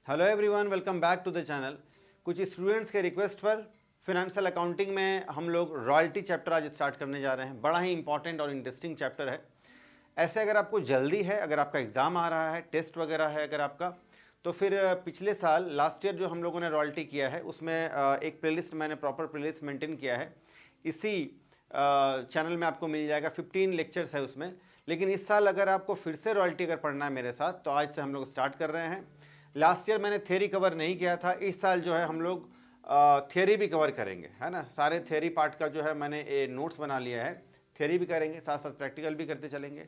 Hello everyone, welcome back to the channel. कुछ students के request पर फिनेंशियल अकाउंटिंग में हम लोग रॉयल्टी चैप्टर आज स्टार्ट करने जा रहे हैं। बड़ा ही इंपॉर्टेंट और इंटरेस्टिंग चैप्टर है। ऐसे अगर आपको जल्दी है, अगर आपका एग्ज़ाम आ रहा है, टेस्ट वगैरह है अगर आपका, तो फिर पिछले साल लास्ट ईयर जो हम लोगों ने रॉयल्टी किया है उसमें एक प्लेलिस्ट मैंने प्रॉपर प्लेलिस्ट मेंटेन किया है। इसी चैनल में आपको मिल जाएगा। 15 लेक्चर्स है उसमें। लेकिन इस साल अगर आपको फिर से रॉयल्टी अगर पढ़ना है मेरे साथ, तो आज से हम लोग स्टार्ट कर रहे हैं। लास्ट ईयर मैंने थ्योरी कवर नहीं किया था, इस साल जो है हम लोग थ्योरी भी कवर करेंगे, है ना। सारे थ्योरी पार्ट का जो है मैंने नोट्स बना लिया है। थ्योरी भी करेंगे, साथ साथ प्रैक्टिकल भी करते चलेंगे।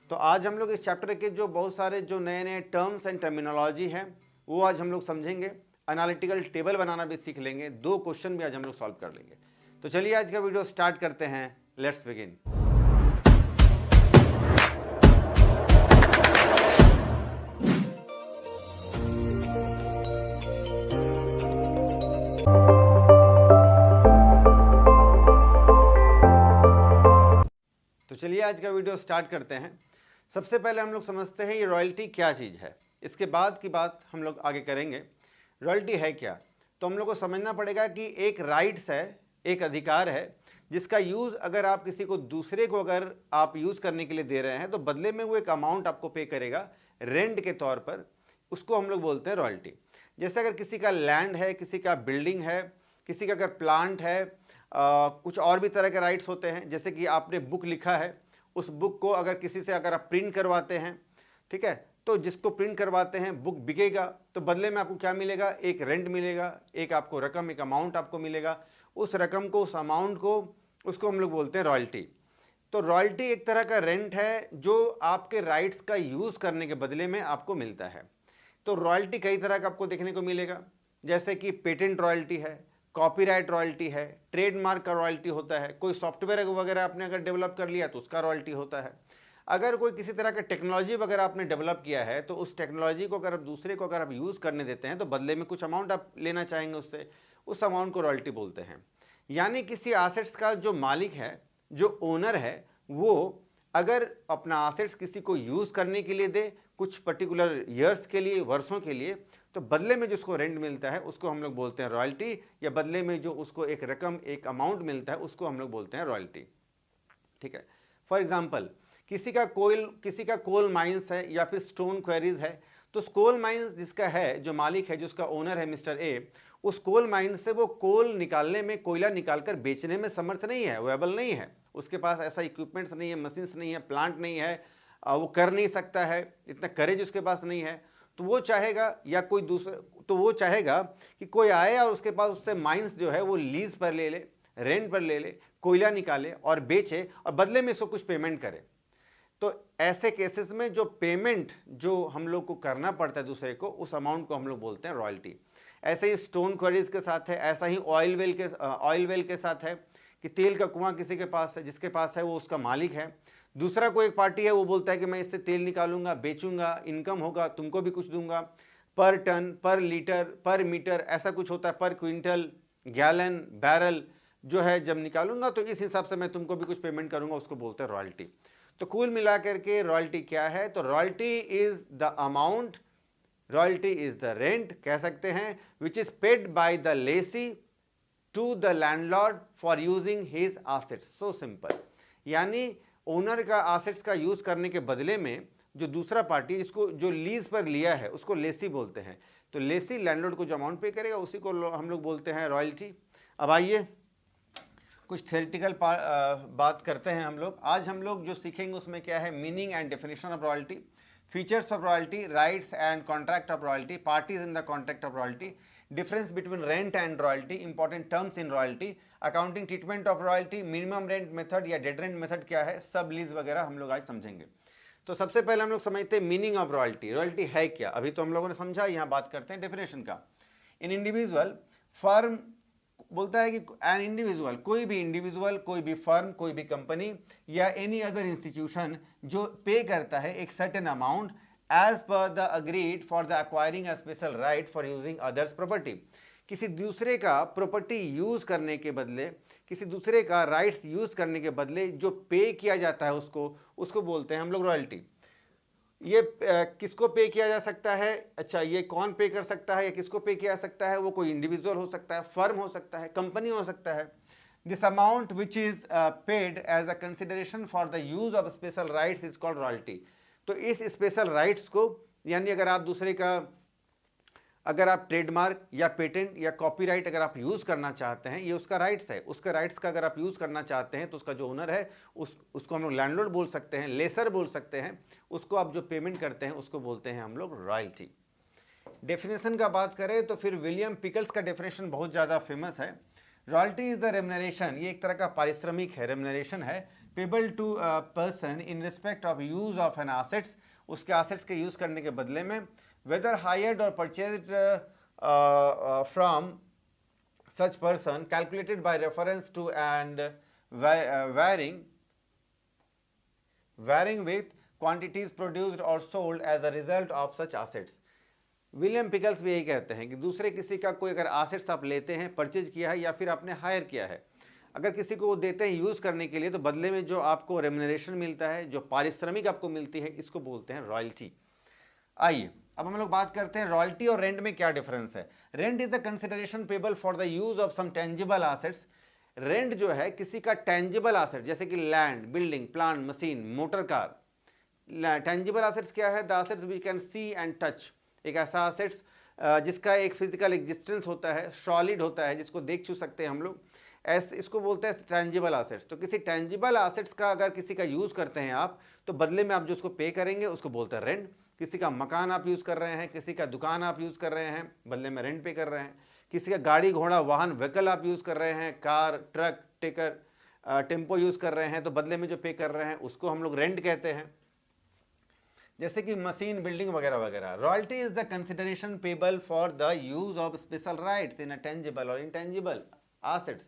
तो आज हम लोग इस चैप्टर के जो बहुत सारे जो नए नए टर्म्स एंड टर्मिनोलॉजी हैं वो आज हम लोग समझेंगे। एनालिटिकल टेबल बनाना भी सीख लेंगे। 2 क्वेश्चन भी आज हम लोग सॉल्व कर लेंगे। तो चलिए आज का वीडियो स्टार्ट करते हैं। Let's begin. तो चलिए आज का वीडियो स्टार्ट करते हैं। सबसे पहले हम लोग समझते हैं ये रॉयल्टी क्या चीज़ है। इसके बाद की बात हम लोग आगे करेंगे। रॉयल्टी है क्या, तो हम लोग को समझना पड़ेगा कि एक राइट्स है, एक अधिकार है, जिसका यूज़ अगर आप किसी को दूसरे को अगर आप यूज़ करने के लिए दे रहे हैं तो बदले में वो एक अमाउंट आपको पे करेगा रेंट के तौर पर। उसको हम लोग बोलते हैं रॉयल्टी। जैसे अगर किसी का लैंड है, किसी का बिल्डिंग है, किसी का अगर प्लांट है, कुछ और भी तरह के राइट्स होते हैं। जैसे कि आपने बुक लिखा है, उस बुक को अगर किसी से अगर आप प्रिंट करवाते हैं, ठीक है, तो जिसको प्रिंट करवाते हैं बुक बिकेगा, तो बदले में आपको क्या मिलेगा, एक रेंट मिलेगा, एक आपको रकम, एक अमाउंट आपको मिलेगा। उस रकम को, उस अमाउंट को, उसको हम लोग बोलते हैं रॉयल्टी। तो रॉयल्टी एक तरह का रेंट है जो आपके राइट्स का यूज़ करने के बदले में आपको मिलता है। तो रॉयल्टी कई तरह का आपको देखने को मिलेगा। जैसे कि पेटेंट रॉयल्टी है, कॉपीराइट रॉयल्टी है, ट्रेडमार्क का रॉयल्टी होता है, कोई सॉफ्टवेयर वगैरह आपने अगर डेवलप कर लिया तो उसका रॉयल्टी होता है। अगर कोई किसी तरह का टेक्नोलॉजी वगैरह आपने डेवलप किया है तो उस टेक्नोलॉजी को अगर आप दूसरे को अगर आप यूज़ करने देते हैं तो बदले में कुछ अमाउंट आप लेना चाहेंगे उससे, उस अमाउंट को रॉयल्टी बोलते हैं। यानी किसी एसेट्स का जो मालिक है, जो ओनर है, वो अगर अपना एसेट्स किसी को यूज़ करने के लिए दे कुछ पर्टिकुलर ईयर्स के लिए, वर्षों के लिए, तो बदले में जिसको रेंट मिलता है उसको हम लोग बोलते हैं रॉयल्टी। या बदले में जो उसको एक रकम, एक अमाउंट मिलता है उसको हम लोग बोलते हैं रॉयल्टी। ठीक है। फॉर एग्जांपल, किसी का कोल माइंस है या फिर स्टोन क्वेरीज है, तो कोल माइंस जिसका है, जो मालिक है, जिसका ओनर है मिस्टर ए, उस कोल माइन से वो कोल निकालने में, कोयला निकालकर बेचने में समर्थ नहीं है, अवेलेबल नहीं है। उसके पास ऐसा इक्विपमेंट्स नहीं है, मशीन्स नहीं है, प्लांट नहीं है, वो कर नहीं सकता है, इतना करेज उसके पास नहीं है। तो वो चाहेगा, या कोई दूसरा, तो वो चाहेगा कि कोई आए और उसके पास उससे माइंस जो है वो लीज पर ले ले, रेंट पर ले ले, कोयला निकाले और बेचे और बदले में इसको कुछ पेमेंट करे। तो ऐसे केसेस में जो पेमेंट जो हम लोग को करना पड़ता है दूसरे को, उस अमाउंट को हम लोग बोलते हैं रॉयल्टी। ऐसे ही स्टोन क्वेरीज के साथ है, ऐसा ही ऑयल वेल के साथ है कि तेल का कुआं किसी के पास है, जिसके पास है वो उसका मालिक है। दूसरा कोई एक पार्टी है, वो बोलता है कि मैं इससे तेल निकालूंगा, बेचूंगा, इनकम होगा, तुमको भी कुछ दूंगा, पर टन, पर लीटर, पर मीटर, ऐसा कुछ होता है, पर क्विंटल, गैलन, बैरल जो है जब निकालूंगा तो इस हिसाब से मैं तुमको भी कुछ पेमेंट करूंगा, उसको बोलते हैं रॉयल्टी। तो कुल मिलाकर के रॉयल्टी क्या है, तो royalty is the amount, royalty is the rent कह सकते हैं, which is paid by the lessee to the landlord for using his assets. So simple. यानी ओनर का एसेट्स का यूज करने के बदले में जो दूसरा पार्टी जिसको जो लीज पर लिया है उसको लेसी बोलते हैं। तो लेसी लैंडलॉर्ड को जो अमाउंट पे करेगा उसी को हम लोग बोलते हैं रॉयल्टी। अब आइए कुछ थ्योरेटिकल बात करते हैं हम लोग। आज हम लोग जो सीखेंगे उसमें क्या है, meaning and definition of royalty, features of royalty, rights and contract of royalty, parties in the contract of royalty, difference between rent and royalty, important terms in royalty, accounting treatment of royalty, minimum rent method या dead rent method क्या है, सब lease वगैरह हम लोग आज समझेंगे। तो सबसे पहले हम लोग समझते हैं मीनिंग ऑफ रॉयल्टी। रॉयल्टी है क्या, अभी तो हम लोगों ने समझा, यहाँ बात करते हैं डेफिनेशन का। इन इंडिविजुअल फर्म बोलता है कि एन इंडिविजुअल, कोई भी इंडिविजुअल, कोई भी फर्म, कोई भी कंपनी या एनी अदर इंस्टीट्यूशन जो पे करता है एक certain amount as per the agreed for the acquiring a special right for using others property, किसी दूसरे का प्रॉपर्टी यूज करने के बदले, किसी दूसरे का राइट्स यूज करने के बदले जो पे किया जाता है उसको बोलते हैं हम लोग रॉयल्टी। ये किसको पे किया जा सकता है? अच्छा, ये कौन पे कर सकता है या किसको पे किया जा सकता है? वो कोई इंडिविजुअल हो सकता है, फर्म हो सकता है, कंपनी हो सकता है। This amount which is paid as a consideration for the use of special rights is called royalty. तो इस स्पेशल राइट्स को, यानी अगर आप दूसरे का, अगर आप ट्रेडमार्क या पेटेंट या कॉपीराइट अगर आप यूज़ करना चाहते हैं, ये उसका राइट्स है, उसका राइट्स का अगर आप यूज़ करना चाहते हैं तो उसका जो ओनर है उसको हम लोग लैंडलॉर्ड बोल सकते हैं, लेसर बोल सकते हैं। उसको आप जो पेमेंट करते हैं उसको बोलते हैं हम लोग रॉयल्टी। डेफिनेशन का बात करें तो फिर विलियम पिकल्स का डेफिनेशन बहुत ज़्यादा फेमस है। रॉयल्टी इज द रेम्युनरेशन, ये एक तरह का पारिश्रमिक है, रेम्युनरेशन है, payable to a person in respect of use of an assets, उसके एसेट्स के यूज़ करने के बदले में, whether hired or purchased from such person, calculated by reference to and varying with quantities produced or sold as a result of such assets। William pickles भी यही कहते हैं कि दूसरे किसी का कोई अगर एसेट्स आप लेते हैं, परचेज किया है या फिर आपने हायर किया है, अगर किसी को वो देते हैं यूज़ करने के लिए, तो बदले में जो आपको रेम्युनरेशन मिलता है, जो पारिश्रमिक आपको मिलती है, इसको बोलते हैं रॉयल्टी। आइए अब हम लोग बात करते हैं रॉयल्टी और रेंट में क्या डिफरेंस है। Rent is the consideration payable for the use of some tangible assets. Rent जो है किसी का टेंजिबल एसेट, जैसे कि land, building, plant, machine, motor car. Tangible assets क्या है? The assets we can see and touch. एक ऐसा एसेट्स जिसका एक फिजिकल एग्जिस्टेंस होता है, सॉलिड होता है, जिसको देख छू सकते हैं हम लोग, ऐसे इसको बोलते हैं टेंजिबल एसेट्स। तो किसी टेंजिबल एसेट्स का अगर किसी का यूज़ करते हैं आप, तो बदले में आप जो उसको पे करेंगे उसको बोलते हैं रेंट। किसी का मकान आप यूज़ कर रहे हैं, किसी का दुकान आप यूज़ कर रहे हैं, बदले में रेंट पे कर रहे हैं। किसी का गाड़ी घोड़ा वाहन व्हीकल आप यूज़ कर रहे हैं, कार, ट्रक, टेम्पो यूज़ कर रहे हैं, तो बदले में जो पे कर रहे हैं उसको हम लोग रेंट कहते हैं, जैसे कि मशीन, बिल्डिंग वगैरह वगैरह। Royalty is the consideration payable for the use of special rights in a tangible और इंटेंजिबल एसेट्स।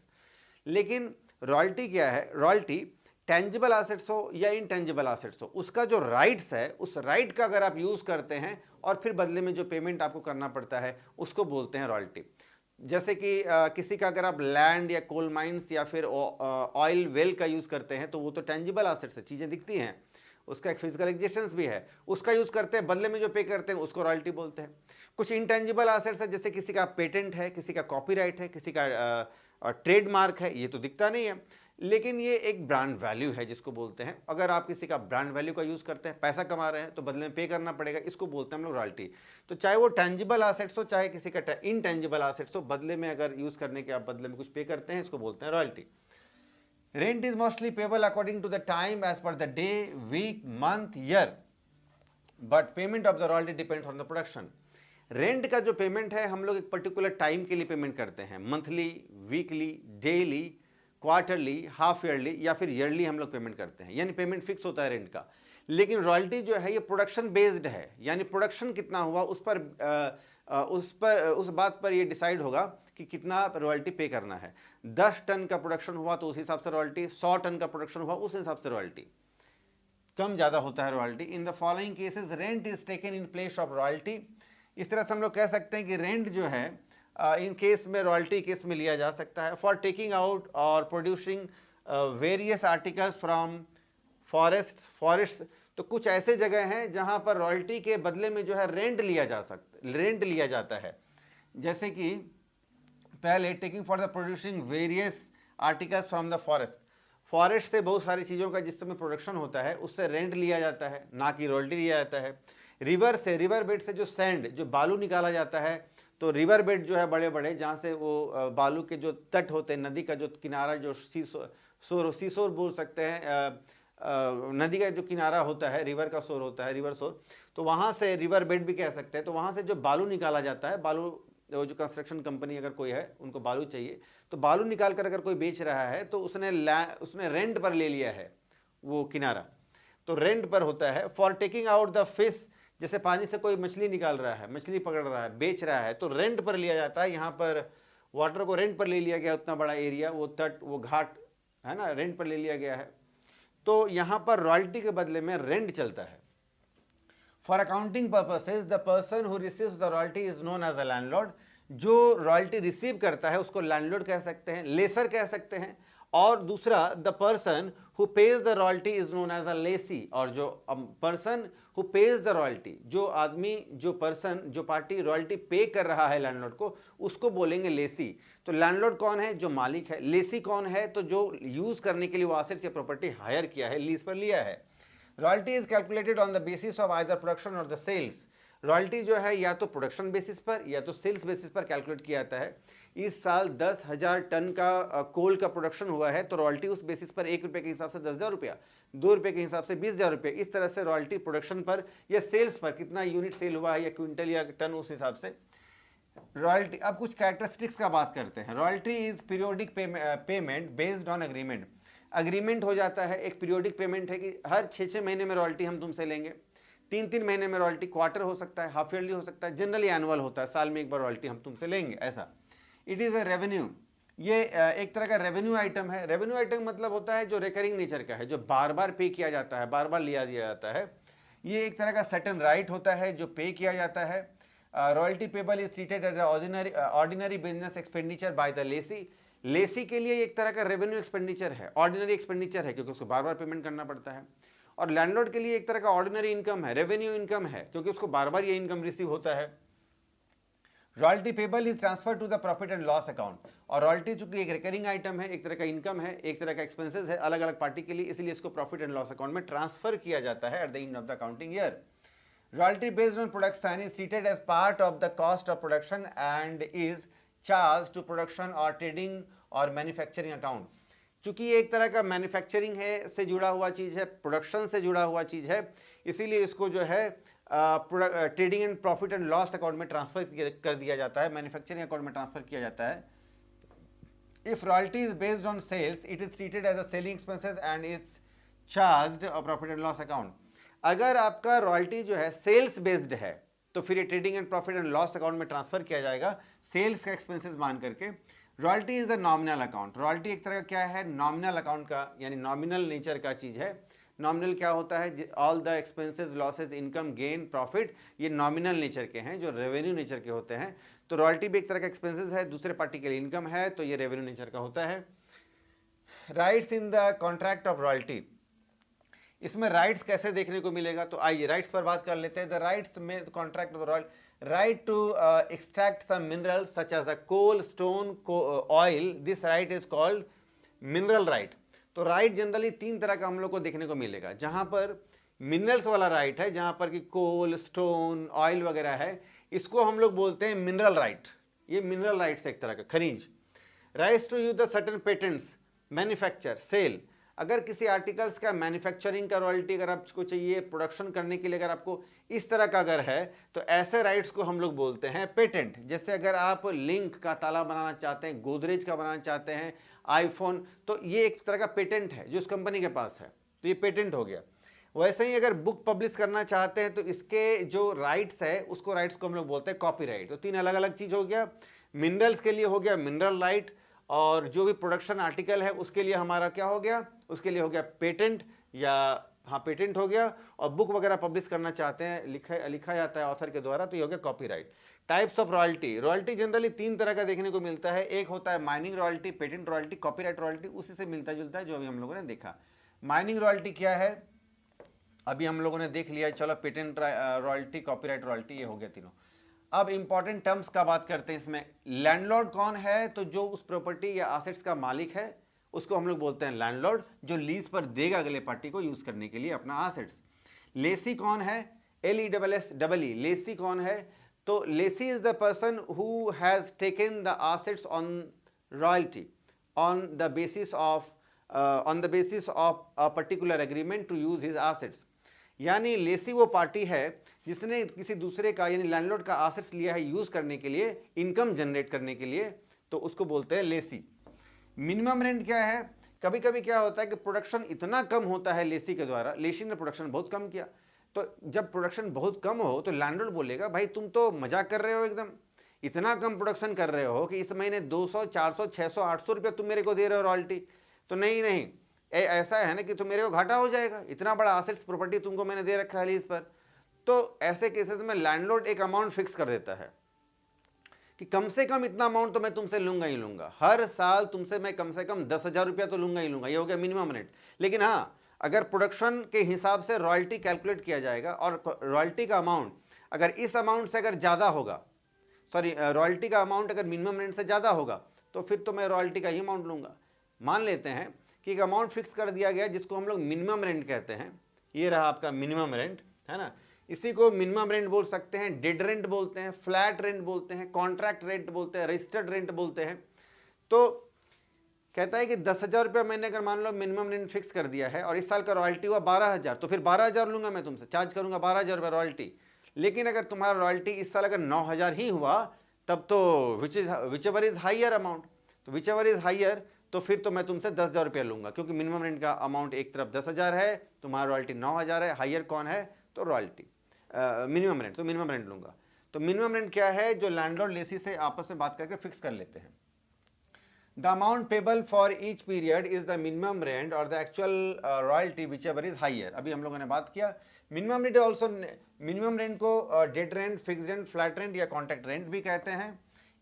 लेकिन रॉयल्टी क्या है? रॉयल्टी टेंजिबल एसेट्स हो या इनटेंजिबल एसेट्स हो, उसका जो राइट्स है, उस राइट का अगर आप यूज़ करते हैं और फिर बदले में जो पेमेंट आपको करना पड़ता है उसको बोलते हैं रॉयल्टी। जैसे कि किसी का अगर आप लैंड या कोल माइंस या फिर ऑयल वेल का यूज़ करते हैं, तो वो तो टेंजिबल एसेट्स है, चीज़ें दिखती हैं, उसका एक फिजिकल एग्जिस्टेंस भी है, उसका यूज़ करते हैं, बदले में जो पे करते हैं उसको रॉयल्टी बोलते हैं। कुछ इनटेंजिबल एसेट्स है, जैसे किसी का पेटेंट है, किसी का कॉपीराइट है, किसी का ट्रेडमार्क है, ये तो दिखता नहीं है, लेकिन ये एक ब्रांड वैल्यू है जिसको बोलते हैं। अगर आप किसी का ब्रांड वैल्यू का यूज़ करते हैं, पैसा कमा रहे हैं, तो बदले में पे करना पड़ेगा, इसको बोलते हैं हम लोग रॉयल्टी। तो चाहे वो टेंजिबल एसेट्स हो, चाहे किसी का इनटेंजिबल एसेट्स हो, बदले में अगर यूज़ करने के आप बदले में कुछ पे करते हैं, इसको बोलते हैं royalty. Rent is mostly payable according to the time as per the day, week, month, year, but payment of the royalty depends on the production. Rent का जो पेमेंट है, हम लोग एक पर्टिकुलर टाइम के लिए पेमेंट करते हैं, monthly, weekly, daily, quarterly, half yearly या फिर ईयरली हम लोग पेमेंट करते हैं, यानी पेमेंट फिक्स होता है रेंट का। लेकिन रॉयल्टी जो है ये प्रोडक्शन बेस्ड है, यानी प्रोडक्शन कितना हुआ उस बात पर ये डिसाइड होगा कि कितना रॉयल्टी पे करना है। 10 टन का प्रोडक्शन हुआ तो उस हिसाब से रॉयल्टी, 100 टन का प्रोडक्शन हुआ उस हिसाब से रॉयल्टी, कम ज़्यादा होता है royalty. In the following cases rent is taken in place of royalty. इस तरह से हम लोग कह सकते हैं कि रेंट जो है इन केस में रॉयल्टी केस में लिया जा सकता है। फॉर टेकिंग आउट और producing various articles from forest, तो कुछ ऐसे जगह हैं जहां पर रॉयल्टी के बदले में जो है रेंट लिया जाता है। जैसे कि पहले taking for the producing various articles from the forest से बहुत सारी चीज़ों का जिसमें प्रोडक्शन होता है उससे रेंट लिया जाता है, ना कि रॉयल्टी लिया जाता है। रिवर बेड से जो सैंड, जो बालू निकाला जाता है, तो रिवर बेड जो है बड़े बड़े, जहाँ से वो बालू के जो तट होते हैं, नदी का जो किनारा, जो सीसोर बोल सकते हैं, नदी का जो किनारा होता है, रिवर का सोर होता है, रिवर सोर, तो वहाँ से रिवर बेड भी कह सकते हैं। तो वहाँ से जो बालू निकाला जाता है, बालू जो कंस्ट्रक्शन कंपनी अगर कोई है, उनको बालू चाहिए, तो बालू निकाल कर अगर कोई बेच रहा है तो उसने रेंट पर ले लिया है वो किनारा, तो रेंट पर होता है। For taking out the fish, जैसे पानी से कोई मछली निकाल रहा है, मछली पकड़ रहा है, बेच रहा है, तो रेंट पर लिया जाता है। यहाँ पर वाटर को रेंट पर ले लिया गया, उतना बड़ा एरिया, वो तट, वो घाट है ना, रेंट पर ले लिया गया है, तो यहाँ पर रॉयल्टी के बदले में रेंट चलता है। For accounting purposes the person who receives the royalty is known as a landlord. जो रॉयल्टी रिसीव करता है उसको लैंडलॉर्ड कह सकते हैं, लेसर कह सकते हैं, और दूसरा the person who pays the royalty is known as a lessee, और जो person who pays the royalty, जो आदमी, जो पर्सन, जो पार्टी रॉयल्टी पे कर रहा है लैंडलॉर्ड को, उसको बोलेंगे लेसी। तो लैंडलॉर्ड कौन है? जो मालिक है। लेसी कौन है? तो जो यूज करने के लिए वो एसेट्स या प्रॉपर्टी हायर किया है, लीज पर लिया है। Royalty is calculated on the basis of either production और द सेल्स। रॉयल्टी जो है या तो प्रोडक्शन बेसिस पर या तो सेल्स बेसिस पर कैलकुलेट किया जाता है। इस साल 10,000 टन का कोल का प्रोडक्शन हुआ है तो रॉयल्टी उस बेसिस पर 1 रुपये के हिसाब से 10,000 रुपया, 2 रुपये के हिसाब से 20,000 रुपये, इस तरह से रॉयल्टी प्रोडक्शन पर या सेल्स पर, कितना यूनिट सेल हुआ है या क्विंटल या टन, उस हिसाब से रॉयल्टी। अब कुछ कैरेक्टरिस्टिक्स का बात करते हैं। Royalty is periodic payment based on agreement. Agreement हो जाता है, एक पीरियोडिक पेमेंट है कि हर 6-6 महीने में रॉयल्टी हम तुमसे लेंगे, 3-3 महीने में रॉयल्टी, क्वार्टर हो सकता है, हाफ ईयरली हो सकता है, जनरली एनुअल होता है, साल में एक बार रॉयल्टी हम तुमसे लेंगे, ऐसा। इट इज़ अ रेवेन्यू, ये एक तरह का रेवेन्यू आइटम है। रेवेन्यू आइटम मतलब होता है जो रिकरिंग नेचर का है, जो बार बार पे किया जाता है, बार बार लिया दिया जाता है। ये एक तरह का सर्टेन राइट होता है जो पे किया जाता है। Royalty payable is treated as ordinary business expenditure by the lessee. Lessee के लिए एक तरह का रेवेन्यू एक्सपेंडिचर है, ऑर्डिनरी एक्सपेंडिचर है, क्योंकि उसको बार बार पेमेंट करना पड़ता है। और लैंडलॉर्ड के लिए एक तरह का ऑर्डिनरी इनकम है, रेवेन्यू इनकम है, क्योंकि उसको बार बार ये इनकम रिसीव होता है। Royalty payable is transfer to the profit and loss account. और रॉयल्टी चूंकि एक रिकरिंग आइटम है, एक तरह का इनकम है, एक तरह का एक्सपेंसेस है अलग अलग पार्टी के लिए, इसलिए इसको प्रॉफिट एंड लॉस अकाउंट में ट्रांसफर किया जाता है at the end of the accounting year. Royalty based on production is treated as part of the cost of production and is charged to production or trading or manufacturing account। चूंकि ये एक तरह का manufacturing है से जुड़ा हुआ चीज़ है, प्रोडक्शन से जुड़ा हुआ चीज़ है, इसीलिए इसको जो है trading and profit and loss account में ट्रांसफर कर दिया जाता है, मैन्युफैक्चरिंग अकाउंट में ट्रांसफर किया जाता है। If royalty is based on sales it is treated as a selling expenses and is charged a profit and loss account. अगर आपका रॉयल्टी जो है सेल्स बेस्ड है तो फिर ये trading and profit and loss account में ट्रांसफर किया जाएगा सेल्स का एक्सपेंसेस मान करके। Royalty is the nominal account. Royalty एक तरह का क्या है? नॉमिनल अकाउंट का, यानी नॉमिनल नेचर का चीज है। नॉमिनल क्या होता है? All the expenses, losses, income, gain, profit, ये नॉमिनल नेचर के हैं, जो रेवेन्यू नेचर के होते हैं। तो रॉयल्टी भी एक तरह का एक्सपेंसेस है, दूसरे पार्टी के लिए इनकम है, तो ये रेवेन्यू नेचर का होता है। Rights in the contract of royalty, इसमें राइट्स कैसे देखने को मिलेगा? तो आइए राइट्स पर बात कर लेते हैं। द राइट्स में contract of royal, right to extract some mineral such as a coal, stone, oil, this right is called mineral right. तो राइट जनरली 3 तरह का हम लोग को देखने को मिलेगा। जहां पर मिनरल्स वाला राइट है, जहां पर कि कोल, स्टोन, ऑयल वगैरह है, इसको हम लोग बोलते हैं मिनरल राइट। ये मिनरल राइट्स एक तरह का खनिज। Rights to use the certain patents, manufacture, sale, अगर किसी आर्टिकल्स का मैन्युफैक्चरिंग का रॉयल्टी अगर आपको चाहिए, प्रोडक्शन करने के लिए अगर आपको इस तरह का अगर है, तो ऐसे राइट्स को हम लोग बोलते हैं पेटेंट। जैसे अगर आप लिंक का ताला बनाना चाहते हैं, गोदरेज का बनाना चाहते हैं, आईफोन, तो ये एक तरह का पेटेंट है जो उस कंपनी के पास है, तो ये पेटेंट हो गया। वैसे ही अगर बुक पब्लिश करना चाहते हैं तो इसके जो राइट्स है उसको राइट्स को हम लोग बोलते हैं कॉपीराइट। तो 3 अलग अलग चीज़ हो गया। मिनरल्स के लिए हो गया मिनरल राइट, और जो भी प्रोडक्शन आर्टिकल है उसके लिए हमारा क्या हो गया? उसके लिए हो गया पेटेंट, या हाँ पेटेंट हो गया। और बुक वगैरह पब्लिश करना चाहते हैं, लिखा जाता है ऑथर के द्वारा, तो ये हो गया copyright. Types of royalty, royalty generally 3 तरह का देखने को मिलता है। एक होता है mining royalty, patent royalty, copyright royalty, उसी से मिलता जुलता है जो अभी हम लोगों ने देखा। माइनिंग रॉयल्टी क्या है अभी हम लोगों ने देख लिया, चलो पेटेंट रॉयल्टी, कॉपीराइट रॉयल्टी, ये हो गया तीनों। अब इंपॉर्टेंट टर्म्स का बात करते हैं इसमें। लैंडलॉर्ड कौन है? तो जो उस प्रॉपर्टी या एसेट्स का मालिक है उसको हम लोग बोलते हैं लैंडलॉर्ड, जो लीज पर देगा अगले पार्टी को यूज करने के लिए अपना एसेट्स। लेसी कौन है? LESSEE, लेसी कौन है? तो lessee is the person who has taken the assets on royalty on the basis of a particular agreement to use his assets. यानी लेसी वो पार्टी है जिसने किसी दूसरे का, यानी लैंडलॉर्ड का एसेट्स लिया है यूज करने के लिए, इनकम जनरेट करने के लिए, तो उसको बोलते हैं लेसी। मिनिमम रेंट क्या है? कभी कभी क्या होता है कि प्रोडक्शन इतना कम होता है लेसी के द्वारा, लेसी ने प्रोडक्शन बहुत कम किया, तो जब प्रोडक्शन बहुत कम हो तो लैंडलॉर्ड बोलेगा भाई तुम तो मजाक कर रहे हो, एकदम इतना कम प्रोडक्शन कर रहे हो कि इस महीने 200, 400, 600, 800 रुपया तुम मेरे को दे रहे हो रॉयल्टी। तो नहीं नहीं, ऐसा है ना कि तो मेरे को घाटा हो जाएगा, इतना बड़ा एसेट्स प्रॉपर्टी तुमको मैंने दे रखा है लीज पर। तो ऐसे केसेस में लैंडलॉर्ड एक अमाउंट फिक्स कर देता है कि कम से कम इतना अमाउंट तो मैं तुमसे लूंगा ही लूंगा, हर साल तुमसे मैं कम से कम 10,000 रुपया तो लूंगा ही लूंगा, ये हो गया मिनिमम रेंट। लेकिन हाँ, अगर प्रोडक्शन के हिसाब से रॉयल्टी कैलकुलेट किया जाएगा और रॉयल्टी का अमाउंट अगर इस अमाउंट से अगर ज़्यादा होगा, सॉरी रॉयल्टी का अमाउंट अगर मिनिमम रेंट से ज़्यादा होगा तो फिर तो मैं रॉयल्टी का ही अमाउंट लूँगा। मान लेते हैं कि एक अमाउंट फिक्स कर दिया गया जिसको हम लोग मिनिमम रेंट कहते हैं, ये रहा आपका मिनिमम रेंट, है ना। इसी को मिनिमम रेंट बोल सकते हैं, डेड रेंट बोलते हैं, फ्लैट रेंट बोलते हैं, कॉन्ट्रैक्ट रेंट बोलते हैं, रजिस्टर्ड रेंट बोलते हैं। तो कहता है कि 10,000 रुपया मैंने अगर मान लो मिनिमम रेंट फिक्स कर दिया है और इस साल का रॉयल्टी हुआ 12,000, तो फिर 12,000 लूंगा मैं तुमसे, चार्ज करूंगा 12,000 रुपये रॉयल्टी। लेकिन अगर तुम्हारा रॉयल्टी इस साल अगर 9,000 ही हुआ तब तो which ever is higher amount, तो विच एवर इज हाइयर तो फिर तो मैं तुमसे 10,000 रुपया लूंगा, क्योंकि मिनिमम रेंट का अमाउंट एक तरफ 10,000 है, तुम्हारा रॉयल्टी 9,000 है, हाइयर कौन है तो रॉयल्टी मिनिमम रेंट, तो मिनिमम रेंट लूंगा। तो मिनिमम रेंट क्या है, जो लैंडलॉर्ड लेसी से आपस में बात करके फिक्स कर लेते हैं। The amount payable for each period is the minimum rent or the actual royalty whichever is higher। अभी हम लोगों ने बात किया minimum rent also, minimum rent को dead rent, fix rent, flat rent या कॉन्ट्रैक्ट रेंट भी कहते हैं।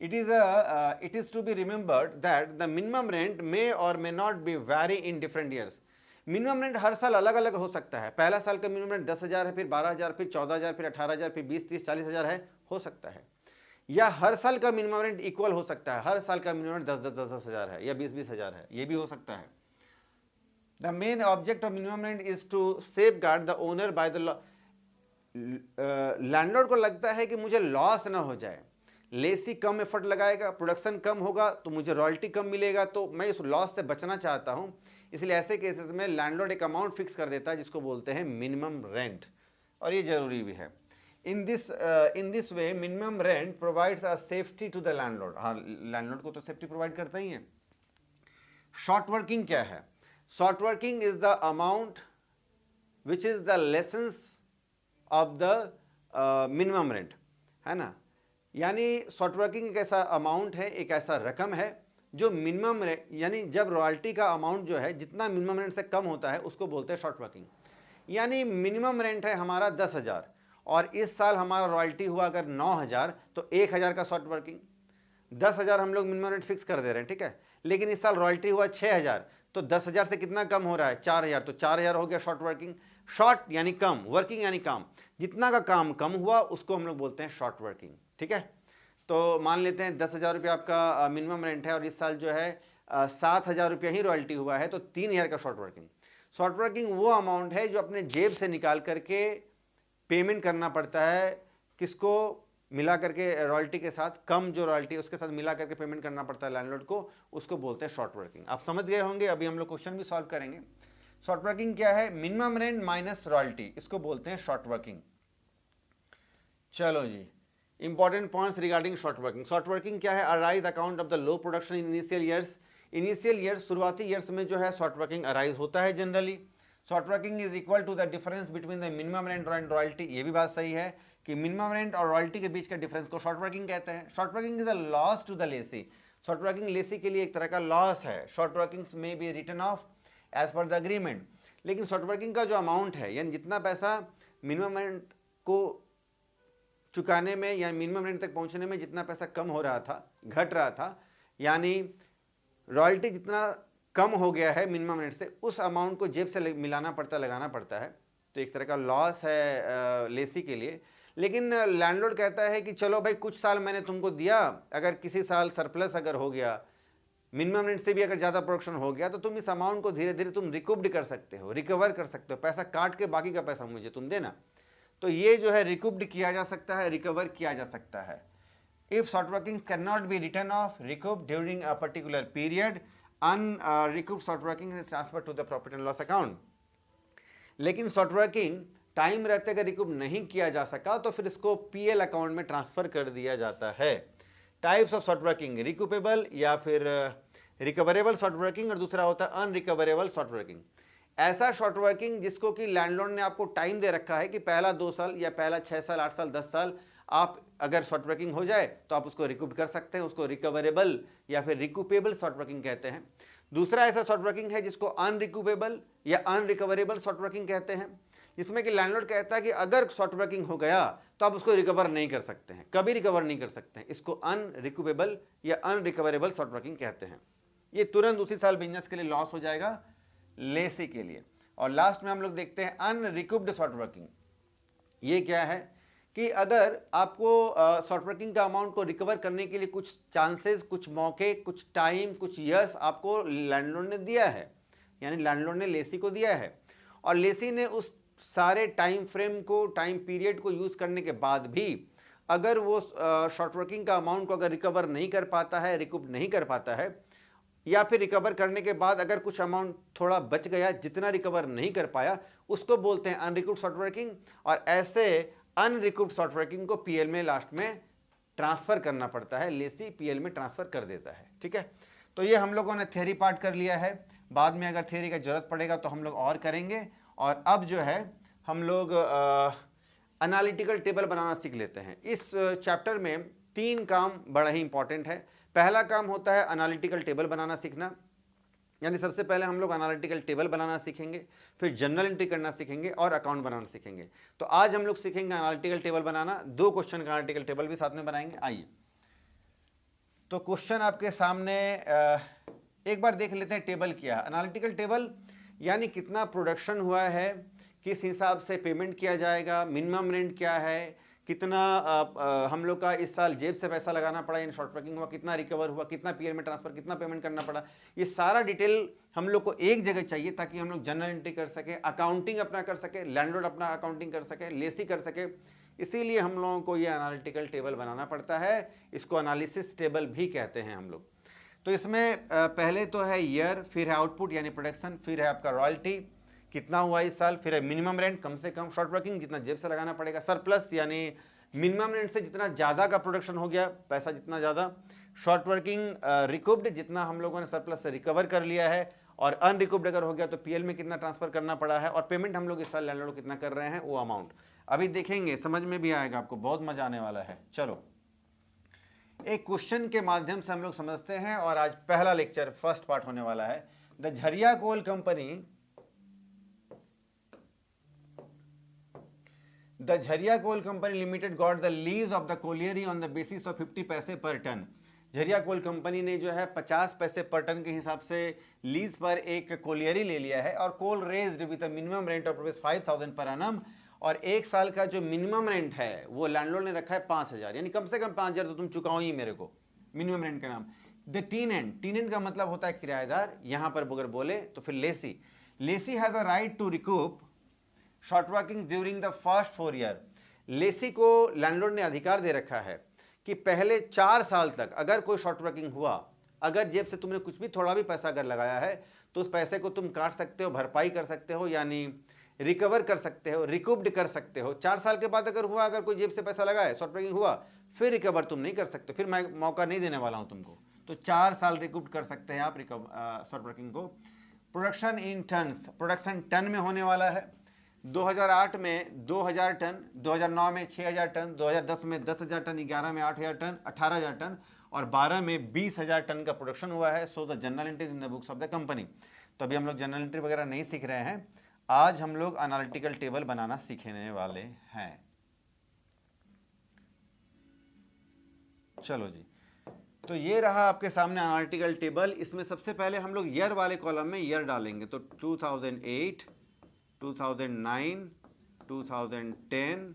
It is to be remembered that the minimum rent may or may not be vary in different years। Minimum rent हर साल अलग अलग हो सकता है। पहला साल का मिनिमम रेंट 10,000 है, फिर 12,000, फिर 14,000, फिर 18,000, फिर 20, 30, 40,000 है, हो सकता है। या हर साल का मिनिमम रेंट इक्वल हो सकता है, हर साल का मिनिमम रेंट 10,000 है या 20,000 है, ये भी हो सकता है। The main object of minimum rent is to safeguard the owner by the law. Landlord को लगता है कि मुझे लॉस ना हो जाए, लेसी कम एफर्ट लगाएगा, प्रोडक्शन कम होगा तो मुझे रॉयल्टी कम मिलेगा, तो मैं इस लॉस से बचना चाहता हूं, इसलिए ऐसे केसेस में लैंडलॉर्ड एक अमाउंट फिक्स कर देता है जिसको बोलते हैं मिनिमम रेंट, और ये जरूरी भी है। In this way minimum rent provides a safety to the landlord। हाँ, लैंडलॉर्ड को तो सेफ्टी प्रोवाइड करता ही है। शॉर्ट वर्किंग क्या है? Short working is the amount which is the licence of the minimum rent, है ना। यानी शॉर्ट वर्किंग एक ऐसा अमाउंट है, एक ऐसा रकम है जो मिनिमम रेंट, यानी जब रॉयल्टी का अमाउंट जो है जितना मिनिमम रेंट से कम होता है उसको बोलते हैं शॉर्ट वर्किंग। यानी मिनिमम रेंट है हमारा 10,000 और इस साल हमारा रॉयल्टी हुआ अगर 9,000 तो 1,000 का शॉर्ट वर्किंग। 10,000 हम लोग मिनिमम रेंट फिक्स कर दे रहे हैं, ठीक है, लेकिन इस साल रॉयल्टी हुआ 6,000, तो 10,000 से कितना कम हो रहा है, 4,000, तो 4,000 हो गया शॉर्ट वर्किंग। शॉर्ट यानी कम, वर्किंग यानी काम, जितना का काम कम हुआ उसको हम लोग बोलते हैं शॉर्ट वर्किंग, ठीक है। तो मान लेते हैं 10,000 रुपया आपका मिनिमम रेंट है और इस साल जो है 7,000 रुपया ही रॉयल्टी हुआ है, तो 3,000 का शॉर्ट वर्किंग। शॉर्ट वर्किंग वो अमाउंट है जो अपने जेब से निकाल करके पेमेंट करना पड़ता है, किसको मिला करके रॉयल्टी के साथ, कम जो रॉयल्टी है उसके साथ मिला करके पेमेंट करना पड़ता है लैंडलॉर्ड को, उसको बोलते हैं शॉर्ट वर्किंग। आप समझ गए होंगे, अभी हम लोग क्वेश्चन भी सॉल्व करेंगे। शॉर्ट वर्किंग क्या है? मिनिमम रेंट माइनस रॉयल्टी, इसको बोलते हैं शॉर्ट वर्किंग। चलो जी, important points regarding short working. Short working क्या है? Arise account of the low production in initial years. Initial years, शुरुआती ईयर्स में जो है शॉर्ट वर्किंग अराइज होता है generally. Short working is equal to the difference between the minimum rent and royalty. ये भी बात सही है कि मिनिमम रेंट और रॉयल्टी के बीच का डिफरेंस को शॉर्ट वर्किंग कहते हैं। Short working is a loss to the lessee. Short working lessee के लिए एक तरह का लॉस है। शॉर्ट वर्किंग्स में be written off as per the agreement. लेकिन शॉर्ट वर्किंग का जो अमाउंट है, यानी जितना पैसा मिनिमम रेंट को चुकाने में या मिनिमम रेंट तक पहुंचने में जितना पैसा कम हो रहा था, घट रहा था, यानी रॉयल्टी जितना कम हो गया है मिनिमम रेंट से, उस अमाउंट को जेब से मिलाना पड़ता है, लगाना पड़ता है, तो एक तरह का लॉस है लेसी के लिए। लेकिन लैंडलॉर्ड कहता है कि चलो भाई कुछ साल मैंने तुमको दिया, अगर किसी साल सरप्लस अगर हो गया, मिनिमम रेंट से भी अगर ज़्यादा प्रोडक्शन हो गया, तो तुम इस अमाउंट को धीरे धीरे तुम रिकूव्ड कर सकते हो, रिकवर कर सकते हो, पैसा काट के बाकी का पैसा मुझे तुम देना। तो ये जो है रिकूव्ड किया जा सकता है, रिकवर किया जा सकता है। If short working can not be return of recouped during a particular period, unrecouped short working is transferred to the profit and loss account। लेकिन शॉर्ट वर्किंग टाइम रहते अगर रिकूप नहीं किया जा सका तो फिर इसको पीएल अकाउंट में ट्रांसफर कर दिया जाता है। टाइप्स ऑफ शॉर्ट वर्किंग, रिकूपेबल या फिर रिकवरेबल शॉर्ट वर्किंग, और दूसरा होता है अनरिकवरेबल शॉर्ट वर्किंग। ऐसा शॉर्ट वर्किंग जिसको कि लैंडलॉर्ड ने आपको टाइम दे रखा है कि पहला 2 साल या पहला 6 साल, 8 साल, 10 साल आप अगर शॉर्ट वर्किंग हो जाए तो आप उसको रिकूप कर सकते हैं, उसको रिकवरेबल या फिर रिकूपेबल शॉर्ट वर्किंग कहते हैं। दूसरा ऐसा शॉर्ट वर्किंग है जिसको अनरिकूपेबल या अनरिकवरेबल शॉर्ट वर्किंग कहते हैं, जिसमें कि लैंडलॉर्ड कहता है कि अगर शॉर्ट वर्किंग हो गया तो आप उसको रिकवर नहीं कर सकते हैं, कभी रिकवर नहीं कर सकते हैं। इसको अनरिकवेबल या अनरिकवरेबल शॉर्ट वर्किंग कहते हैं। ये तुरंत उसी साल बिजनेस के लिए लॉस हो जाएगा, लेसी के लिए। और लास्ट में हम लोग देखते हैं अनरिकव्ड शॉर्ट वर्किंग। ये क्या है कि अगर आपको शॉर्ट वर्किंग का अमाउंट को रिकवर करने के लिए कुछ चांसेस, कुछ मौके, कुछ टाइम, कुछ ईयर्स आपको लैंडलॉर्ड ने दिया है, यानी लैंडलॉर्ड ने लेसी को दिया है, और लेसी ने उस सारे टाइम फ्रेम को, टाइम पीरियड को यूज़ करने के बाद भी अगर वो शॉर्ट वर्किंग का अमाउंट को अगर रिकवर नहीं कर पाता है, रिकूप नहीं कर पाता है, या फिर रिकवर करने के बाद अगर कुछ अमाउंट थोड़ा बच गया, जितना रिकवर नहीं कर पाया, उसको बोलते हैं अनरिकव्ड शॉर्ट वर्किंग। और ऐसे अनरिकव्ड शॉर्ट वर्किंग को पीएल में लास्ट में ट्रांसफ़र करना पड़ता है, लेसी पीएल में ट्रांसफ़र कर देता है। ठीक है, तो ये हम लोगों ने थ्योरी पार्ट कर लिया है। बाद में अगर थ्योरी का ज़रूरत पड़ेगा तो हम लोग और करेंगे। और अब जो है हम लोग एनालिटिकल टेबल बनाना सीख लेते हैं। इस चैप्टर में 3 काम बड़ा ही इंपॉर्टेंट है। पहला काम होता है एनालिटिकल टेबल बनाना सीखना, यानी सबसे पहले हम लोग एनालिटिकल टेबल बनाना सीखेंगे, फिर जनरल एंट्री करना सीखेंगे और अकाउंट बनाना सीखेंगे। तो आज हम लोग सीखेंगे एनालिटिकल टेबल बनाना, 2 क्वेश्चन का एनालिटिकल टेबल भी साथ में बनाएंगे। आइए, तो क्वेश्चन आपके सामने एक बार देख लेते हैं। टेबल क्या है? एनालिटिकल टेबल यानी कितना प्रोडक्शन हुआ है, किस हिसाब से पेमेंट किया जाएगा, मिनिमम रेंट क्या है, कितना हम लोग का इस साल जेब से पैसा लगाना पड़ा, यानी शॉर्ट वर्किंग हुआ, कितना रिकवर हुआ, कितना पीरियड में ट्रांसफर, कितना पेमेंट करना पड़ा, ये सारा डिटेल हम लोग को एक जगह चाहिए ताकि हम लोग जनरल एंट्री कर सके, अकाउंटिंग अपना कर सके, लैंडलॉर्ड अपना अकाउंटिंग कर सके, लेसी कर सके। इसीलिए हम लोगों को ये एनालिटिकल टेबल बनाना पड़ता है। इसको एनालिसिस टेबल भी कहते हैं हम लोग। तो इसमें पहले तो है ईयर, फिर है आउटपुट यानी प्रोडक्शन, फिर है आपका रॉयल्टी कितना हुआ इस साल, फिर है मिनिमम रेंट कम से कम, शॉर्ट वर्किंग जितना जेब से लगाना पड़ेगा, सरप्लस यानी मिनिमम रेंट से जितना ज़्यादा का प्रोडक्शन हो गया, पैसा जितना ज़्यादा, शॉर्ट वर्किंग रिकव्ड जितना हम लोगों ने सरप्लस से रिकवर कर लिया है, और अनरिकव्ड अगर हो गया तो पीएल में कितना ट्रांसफर करना पड़ा है, और पेमेंट हम लोग इस साल लैंडलॉर्ड कितना कर रहे हैं वो अमाउंट अभी देखेंगे, समझ में भी आएगा आपको, बहुत मजा आने वाला है। चलो एक क्वेश्चन के माध्यम से हम लोग समझते हैं, और आज पहला लेक्चर फर्स्ट पार्ट होने वाला है। The Jharia coal company limited got the lease of the colliery on the basis of 50 पैसे पर टन। झरिया कोल कंपनी ने जो है 50 पैसे पर टन के हिसाब से लीज पर एक कोलियरी ले लिया है, और coal raised with a minimum rent of ₹5,000 per annum, और एक साल का जो मिनिमम रेंट है वो लैंडलॉर्ड ने रखा है 5,000, यानी कम से कम 5,000 तो तुम चुकाओ ही मेरे को, मिनिमम रेंट का नाम। द टीनेंट का मतलब होता है किराएदार, यहां पर अगर बोले तो फिर lessee has a right to recoup short working during the first 4 year. Lessee को लैंडलॉर्ड ने अधिकार दे रखा है कि पहले 4 साल तक अगर कोई शॉर्ट वर्किंग हुआ, अगर जेब से तुमने कुछ भी थोड़ा भी पैसा अगर लगाया है तो उस पैसे को तुम काट सकते हो, भरपाई कर सकते हो, यानी रिकवर कर सकते हो, रिकूप्ड कर सकते हो। 4 साल के बाद अगर हुआ, अगर कोई जेब से पैसा लगाए, शॉर्ट वर्किंग हुआ, फिर रिकवर तुम नहीं कर सकते, फिर मैं मौका नहीं देने वाला हूं तुमको। तो 4 साल रिकूप्ड कर सकते हैं आप शॉर्ट वर्किंग को। Production in tons, production ton में होने वाला है। 2008 में 2000 टन, 2009 में 6000 टन, 2010 में 10,000 टन, 11 में 8,000 टन, 18,000 टन, और 12 में 20,000 टन का प्रोडक्शन हुआ है। So the general entries in the books of the company. तो अभी हम लोग जनरल एंट्री वगैरह नहीं सीख रहे हैं, आज हम लोग एनालिटिकल टेबल बनाना सीखने वाले हैं। चलो जी, तो ये रहा आपके सामने एनालिटिकल टेबल। इसमें सबसे पहले हम लोग ईयर वाले कॉलम में ईयर डालेंगे, तो 2008, 2009, 2010,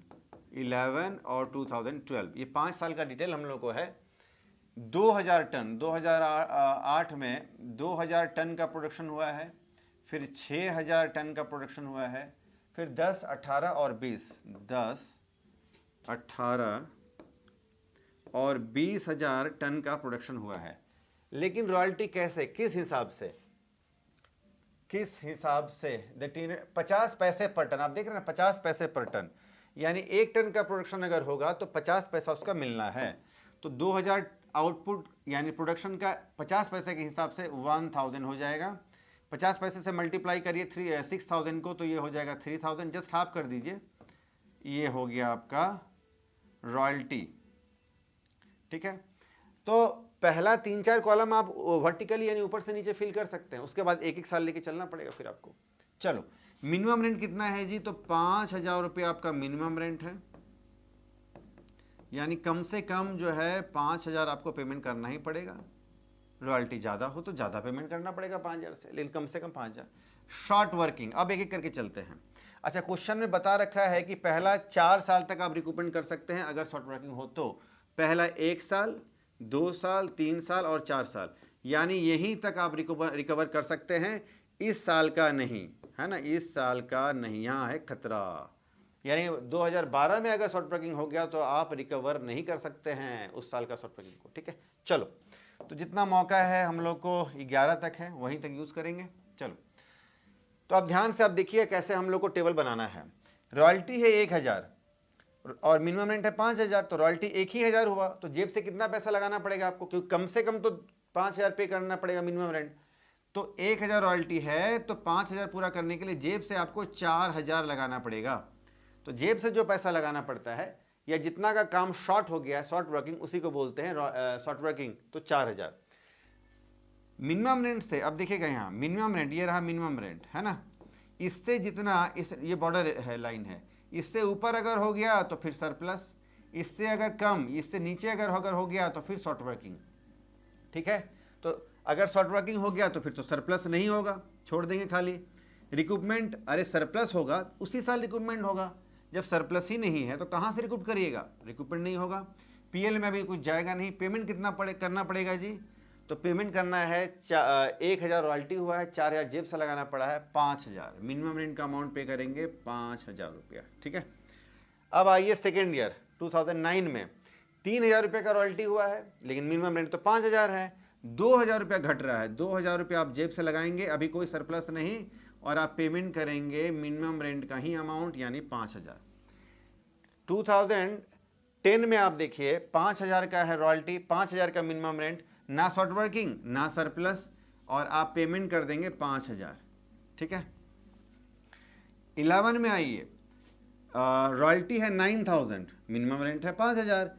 11 और 2012, ये 5 साल का डिटेल हम लोग को है। 2000 टन, 2008 में 2000 टन का प्रोडक्शन हुआ है, फिर 6000 टन का प्रोडक्शन हुआ है, फिर 10, 18 और 20, 10, 18 और 20,000 टन का प्रोडक्शन हुआ है। लेकिन रॉयल्टी कैसे, किस हिसाब से, किस हिसाब से? 50 पैसे पर टन, आप देख रहे हैं ना, 50 पैसे पर टन, यानी 1 टन का प्रोडक्शन अगर होगा तो 50 पैसा उसका मिलना है। तो 2000 आउटपुट यानी प्रोडक्शन का 50 पैसे के हिसाब से 1000 हो जाएगा। 50 पैसे से मल्टीप्लाई करिए 6,000 को, तो ये हो जाएगा 3,000, जस्ट हाफ कर दीजिए, ये हो गया आपका रॉयल्टी। ठीक है, तो पहला 3-4 कॉलम आप वर्टिकली यानी ऊपर से नीचे फिल कर सकते हैं, उसके बाद एक एक साल लेके चलना पड़ेगा फिर आपको। चलो मिनिमम रेंट कितना है जी, तो 5,000 रुपये आपका मिनिमम रेंट है, यानी कम से कम जो है 5,000 आपको पेमेंट करना ही पड़ेगा। रॉयल्टी ज़्यादा हो तो ज़्यादा पेमेंट करना पड़ेगा 5,000 से, लेकिन कम से कम 5,000। शॉर्ट वर्किंग, अब एक एक करके चलते हैं। अच्छा, क्वेश्चन में बता रखा है कि पहला 4 साल तक आप रिकूपमेंट कर सकते हैं अगर शॉर्ट वर्किंग हो तो। पहला 1 साल, 2 साल, 3 साल और 4 साल, यानी यहीं तक आप रिकवर कर सकते हैं, इस साल का नहीं, है ना, इस साल का नहीं, यहाँ है खतरा। यानी 2012 में अगर शॉर्ट वर्किंग हो गया तो आप रिकवर नहीं कर सकते हैं उस साल का शॉर्ट वर्किंग को, ठीक है। चलो, तो जितना मौका है हम लोग को 11 तक है, वहीं तक यूज़ करेंगे। चलो, तो अब ध्यान से आप देखिए कैसे हम लोग को टेबल बनाना है। रॉयल्टी है 1,000 और मिनिमम रेंट है 5,000, तो रॉयल्टी 1,000 हुआ, तो जेब से कितना पैसा लगाना पड़ेगा आपको, क्योंकि कम से कम तो 5,000 पे करना पड़ेगा मिनिमम रेंट। तो 1,000 रॉयल्टी है, तो 5,000 पूरा करने के लिए जेब से आपको 4,000 लगाना पड़ेगा। तो जेब से जो पैसा लगाना पड़ता है या जितना का काम शॉर्ट हो गया है, शॉर्ट वर्किंग, उसी को बोलते हैं शॉर्ट वर्किंग, तो 4,000। मिनिमम रेंट से, अब देखिएगा यहाँ मिनिमम रेंट, ये रहा मिनिमम रेंट, है ना, इससे जितना, इस ये बॉर्डर है, लाइन है, इससे ऊपर अगर हो गया तो फिर सरप्लस, इससे अगर कम, इससे नीचे अगर हो गया तो फिर शॉर्ट वर्किंग, ठीक है। तो अगर शॉर्ट वर्किंग हो गया तो फिर तो सरप्लस नहीं होगा, छोड़ देंगे खाली। रिकूपमेंट, अरे सरप्लस होगा उसी साल रिकूपमेंट होगा, जब सरप्लस ही नहीं है तो कहाँ से रिकूप करिएगा, रिकूपमेंट नहीं होगा। पीएल में अभी कुछ जाएगा नहीं। पेमेंट कितना करना पड़ेगा जी, तो पेमेंट करना है 1,000 रॉयल्टी हुआ है, 4,000 जेब से लगाना पड़ा है, 5,000 मिनिमम रेंट का अमाउंट पे करेंगे 5,000 रुपया, ठीक है। अब आइए सेकेंड ईयर 2009 में 3,000 रुपये का रॉयल्टी हुआ है, लेकिन मिनिमम रेंट तो 5,000 है, 2,000 रुपया घट रहा है, 2,000 रुपया आप जेब से लगाएंगे, अभी कोई सरप्लस नहीं, और आप पेमेंट करेंगे मिनिमम रेंट का ही अमाउंट, यानी 5,000। 2010 में आप देखिए 5,000 का है रॉयल्टी, 5,000 का मिनिमम रेंट, ना शॉर्ट वर्किंग ना सरप्लस, और आप पेमेंट कर देंगे 5,000, ठीक है। 11 में आइए, रॉयल्टी है 9,000, मिनिमम रेंट है 5,000,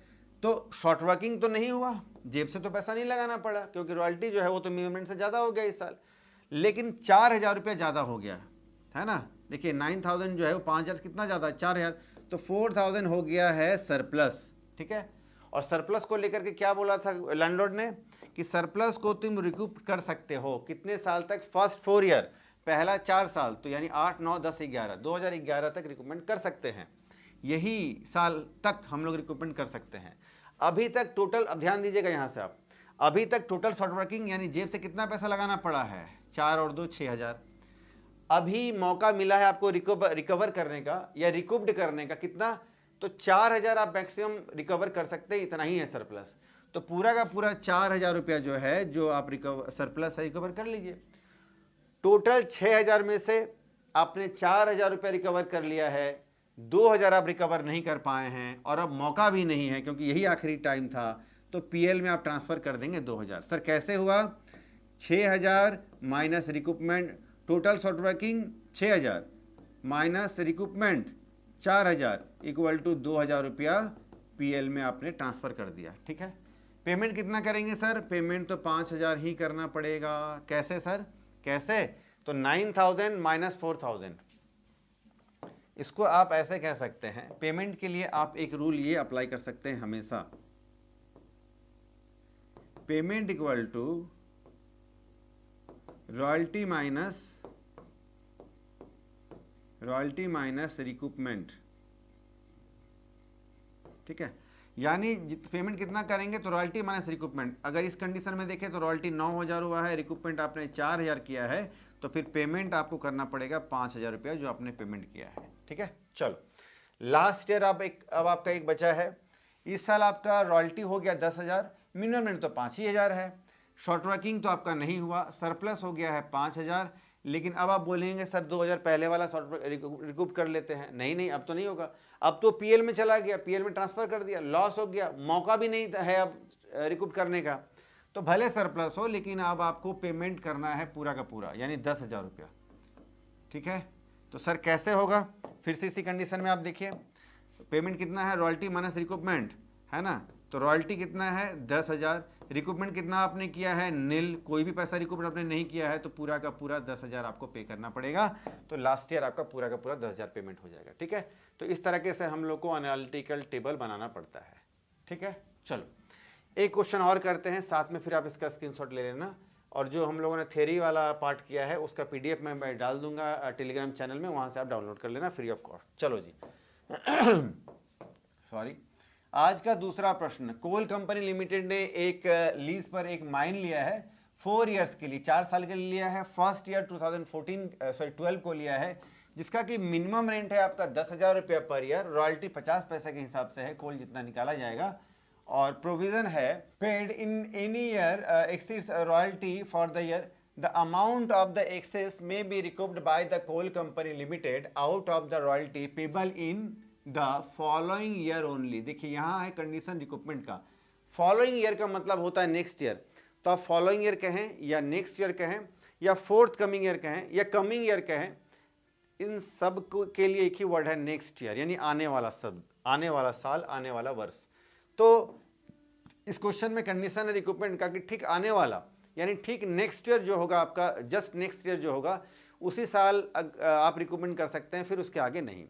तो शॉर्ट वर्किंग तो नहीं हुआ, जेब से तो पैसा नहीं लगाना पड़ा, क्योंकि रॉयल्टी जो है वो तो मिनिमम रेंट से ज़्यादा हो गया इस साल, लेकिन 4,000 रुपया ज़्यादा हो गया, है ना। देखिए 9,000 जो है वो 5,000 कितना ज़्यादा है, 4,000, तो 4,000 हो गया है सरप्लस, ठीक है। और सरप्लस को लेकर के क्या बोला था लैंडलॉर्ड ने, कि सरप्लस को तुम रिकूप कर सकते हो कितने साल तक, फर्स्ट 4 ईयर, पहला 4 साल, तो यानी 8, 9, 10, 11, 2011 तक रिकूपमेंट कर सकते हैं, यही साल तक हम लोग रिकूपमेंट कर सकते हैं। अभी तक टोटल, अब ध्यान दीजिएगा यहाँ से आप, अभी तक टोटल शॉर्ट वर्किंग यानी जेब से कितना पैसा लगाना पड़ा है, 4 और 2 6,000। अभी मौका मिला है आपको रिकवर करने का या रिकूप्ड करने का, कितना, तो 4,000 आप मैक्सिमम रिकवर कर सकते हैं, इतना ही है सरप्लस। तो पूरा का पूरा 4,000 रुपया जो है, जो आप सरप्लस है, रिकवर कर लीजिए। टोटल 6,000 में से आपने 4,000 रुपया रिकवर कर लिया है, 2,000 आप रिकवर नहीं कर पाए हैं, और अब मौका भी नहीं है क्योंकि यही आखिरी टाइम था, तो पीएल में आप ट्रांसफ़र कर देंगे 2,000। सर कैसे हुआ, 6,000 minus recoupment, total short working 6,000 minus recoupment 4,000 equal to 2,000 रुपया पीएल में आपने ट्रांसफ़र कर दिया, ठीक है। पेमेंट कितना करेंगे सर, पेमेंट तो 5,000 ही करना पड़ेगा। कैसे सर, कैसे, तो 9,000 माइनस 4,000, इसको आप ऐसे कह सकते हैं। पेमेंट के लिए आप एक रूल ये अप्लाई कर सकते हैं हमेशा, payment equal to royalty minus recoupment, ठीक है। यानी पेमेंट कितना करेंगे, तो रॉयल्टी माइनस रिकूपमेंट। अगर इस कंडीशन में देखें तो रॉयल्टी 9,000 हुआ है, रिकूपमेंट आपने 4,000 किया है, तो फिर पेमेंट आपको करना पड़ेगा 5,000 रुपया जो आपने पेमेंट किया है, ठीक है। चलो, लास्ट ईयर अब आपका एक बचा है। इस साल आपका रॉयल्टी हो गया 10,000, मिनिमम रेंट तो 5,000 है, शॉर्ट वर्किंग तो आपका नहीं हुआ, सरप्लस हो गया है 5,000। लेकिन अब आप बोलेंगे सर 2,000 पहले वाला शॉर्ट रिकूप कर लेते हैं, नहीं, अब तो नहीं होगा, अब तो पीएल में चला गया, पीएल में ट्रांसफ़र कर दिया, लॉस हो गया, मौका भी नहीं है अब रिकूप करने का। तो भले सरप्लस हो, लेकिन अब आपको पेमेंट करना है पूरा का पूरा, यानी 10,000 रुपया, ठीक है। तो सर कैसे होगा, फिर से इसी कंडीशन में आप देखिए, पेमेंट कितना है, रॉयल्टी माइनस रिकूपमेंट, है ना, तो रॉयल्टी कितना है 10,000, रिकूपमेंट कितना आपने किया है नील, कोई भी पैसा रिकूपमेंट आपने नहीं किया है तो पूरा का पूरा 10,000 आपको पे करना पड़ेगा। तो लास्ट ईयर आपका पूरा का पूरा 10,000 पेमेंट हो जाएगा। ठीक है, तो इस तरीके से हम लोग को एनालिटिकल टेबल बनाना पड़ता है। ठीक है, चलो एक क्वेश्चन और करते हैं, साथ में फिर आप इसका स्क्रीनशॉट ले लेना, और जो हम लोगों ने थ्योरी वाला पार्ट किया है उसका PDF मैं डाल दूंगा टेलीग्राम चैनल में, वहाँ से आप डाउनलोड कर लेना फ्री ऑफ कॉस्ट। चलो जी सॉरी, आज का दूसरा प्रश्न, कोल कंपनी लिमिटेड ने एक लीज पर एक माइन लिया है 4 इयर्स के लिए, 4 साल के लिए लिया है। फर्स्ट ईयर 12 को लिया है, जिसका कि मिनिमम रेंट है आपका 10,000 रुपया पर ईयर, रॉयल्टी 50 पैसे के हिसाब से है, कोल जितना निकाला जाएगा, और प्रोविजन है paid in any year exceeds royalty for the year, the amount of the excess may be recovered by the coal company limited out of the royalty payable in the following year only. देखिए यहाँ है condition रिकूपमेंट का, following year का मतलब होता है next year, तो आप फॉलोइंग ईयर कहें या नेक्स्ट ईयर कहें या फोर्थ कमिंग ईयर कहें या कमिंग ईयर कहें, इन सब के लिए एक ही वर्ड है नेक्स्ट ईयर, यानी आने वाला शब्द, आने वाला साल, आने वाला वर्ष। तो इस क्वेश्चन में कंडीशन है रिक्रूटमेंट का कि ठीक आने वाला, यानी ठीक नेक्स्ट ईयर जो होगा आपका, जस्ट नेक्स्ट ईयर जो होगा उसी साल आप रिक्रूटमेंट कर सकते हैं, फिर उसके आगे नहीं।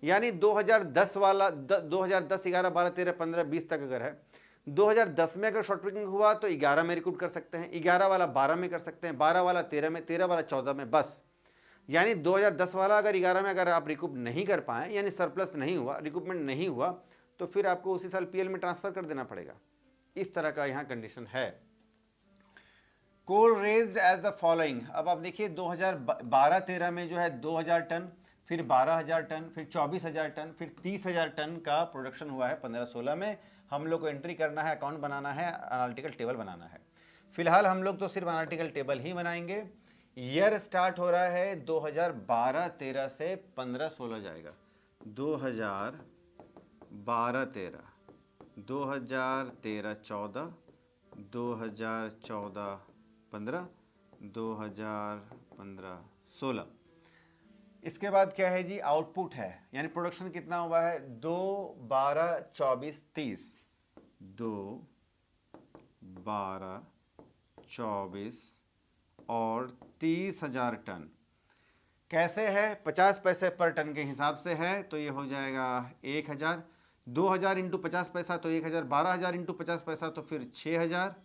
यानी 2010 वाला 2010, 11, 12, 13, 15, 20 तक अगर है, 2010 में अगर शॉर्ट ब्रेकिंग हुआ तो 11 में रिक्रूट कर सकते हैं, 11 वाला 12 में कर सकते हैं, 12 वाला 13 में, 13 वाला 14 में, बस। यानी 2010 वाला अगर 11 में अगर आप रिकूप नहीं कर पाए, यानी सरप्लस नहीं हुआ, रिकूपमेंट नहीं हुआ, तो फिर आपको उसी साल PL में ट्रांसफर कर देना पड़ेगा। इस तरह का यहाँ कंडीशन है। कोल रेज्ड एज द फॉलोइंग, अब आप देखिए 2012-13 में जो है 2,000 टन, फिर 12,000 टन, फिर 24,000 टन, फिर 30,000 टन का प्रोडक्शन हुआ है 15-16 में। हम लोग को एंट्री करना है, अकाउंट बनाना है, एनालिटिकल टेबल बनाना है। फिलहाल हम लोग तो सिर्फ एनालिटिकल टेबल ही बनाएंगे। ईयर स्टार्ट हो रहा है 2012-13 से 15-16 जाएगा, 2012-13, 2013-14, 2014-15, 2015-16। इसके बाद क्या है जी, आउटपुट है, यानी प्रोडक्शन कितना हुआ है 2, 12, 24, 30, 2, 12, 24 और 30,000 टन। कैसे है, 50 पैसे पर टन के हिसाब से है, तो ये हो जाएगा 1,000, 2,000 इंटू 50 पैसा तो 1,000, 12,000 इंटू 50 पैसा तो फिर 6,000,